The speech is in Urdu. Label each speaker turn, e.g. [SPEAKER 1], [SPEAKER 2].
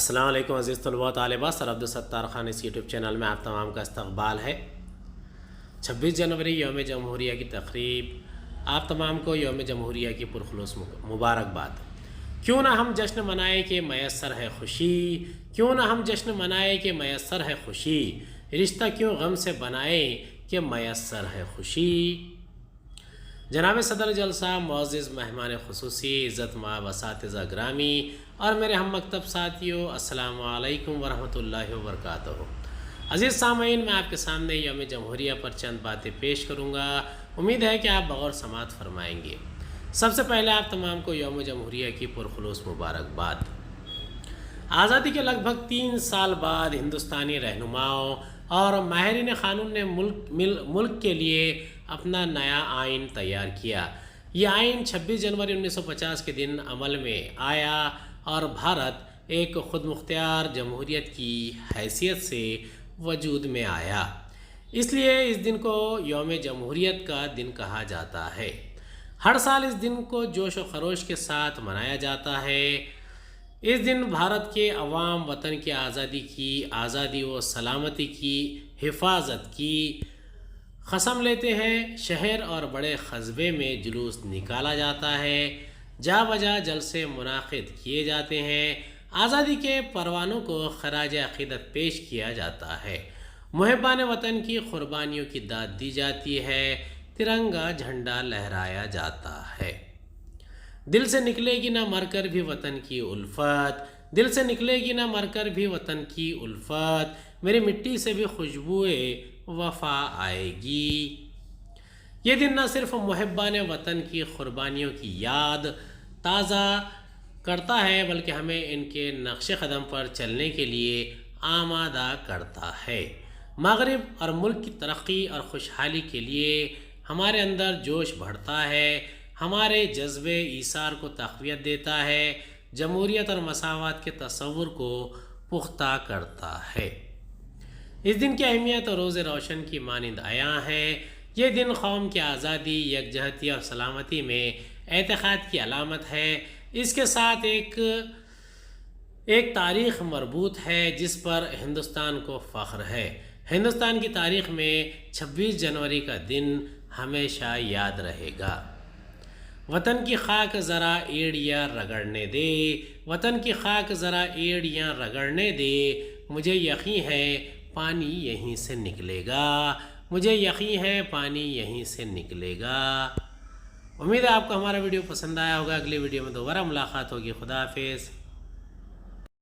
[SPEAKER 1] السلام علیکم عزیز طلباء و طالبات، سر عبدالستار خان اس یوٹیوب چینل میں آپ تمام کا استقبال ہے۔ 26 جنوری یوم جمہوریہ کی تقریب، آپ تمام کو یوم جمہوریہ کی پرخلوص مبارکباد۔ کیوں نہ ہم جشن منائیں کہ میسر ہے خوشی، کیوں نہ ہم جشن منائیں کہ میسر ہے خوشی، رشتہ کیوں غم سے بنائیں کہ میسر ہے خوشی۔ جناب صدر جلسہ، معزز مہمان خصوصی، عزت مآب اساتذہ گرامی اور میرے ہم مکتب ساتھیوں، السلام علیکم ورحمۃ اللہ وبرکاتہ۔ عزیز سامعین، میں آپ کے سامنے یوم جمہوریہ پر چند باتیں پیش کروں گا، امید ہے کہ آپ بغور سماعت فرمائیں گے۔ سب سے پہلے آپ تمام کو یوم جمہوریہ کی پرخلوص مبارکباد۔ آزادی کے لگ بھگ 3 سال بعد ہندوستانی رہنماؤں اور ماہرین قانون نے ملک کے لیے اپنا نیا آئین تیار کیا۔ یہ آئین 26 جنوری 1950 کے دن عمل میں آیا اور بھارت ایک خود مختار جمہوریت کی حیثیت سے وجود میں آیا۔ اس لیے اس دن کو یوم جمہوریت کا دن کہا جاتا ہے۔ ہر سال اس دن کو جوش و خروش کے ساتھ منایا جاتا ہے۔ اس دن بھارت کے عوام وطن کی آزادی و سلامتی کی حفاظت کی قسم لیتے ہیں۔ شہر اور بڑے قصبے میں جلوس نکالا جاتا ہے، جا بجا جلسے منعقد کیے جاتے ہیں، آزادی کے پروانوں کو خراج عقیدت پیش کیا جاتا ہے، محبان وطن کی قربانیوں کی داد دی جاتی ہے، ترنگا جھنڈا لہرایا جاتا ہے۔ دل سے نکلے گی نہ مر کر بھی وطن کی الفت، دل سے نکلے گی نہ مر کر بھی وطن کی الفت، میری مٹی سے بھی خوشبوئے وفا آئے گی۔ یہ دن نہ صرف محبان وطن کی قربانیوں کی یاد تازہ کرتا ہے، بلکہ ہمیں ان کے نقش قدم پر چلنے کے لیے آمادہ کرتا ہے۔ مغرب اور ملک کی ترقی اور خوشحالی کے لیے ہمارے اندر جوش بڑھتا ہے، ہمارے جذبے ایثار کو تقویت دیتا ہے، جمہوریت اور مساوات کے تصور کو پختہ کرتا ہے۔ اس دن کی اہمیت اور روز روشن کی مانند عیاں ہے۔ یہ دن قوم کی آزادی، یکجہتی اور سلامتی میں اعتقاد کی علامت ہے۔ اس کے ساتھ ایک تاریخ مربوط ہے جس پر ہندوستان کو فخر ہے۔ ہندوستان کی تاریخ میں 26 جنوری کا دن ہمیشہ یاد رہے گا۔ وطن کی خاک ذرا ایڑیاں رگڑنے دے، وطن کی خاک ذرا ایڑیاں رگڑنے دے، مجھے یقین ہے پانی یہیں سے نکلے گا، مجھے یقین ہے پانی یہیں سے نکلے گا۔ امید ہے آپ کو ہمارا ویڈیو پسند آیا ہوگا۔ اگلی ویڈیو میں دوبارہ ملاقات ہوگی۔ خدا حافظ۔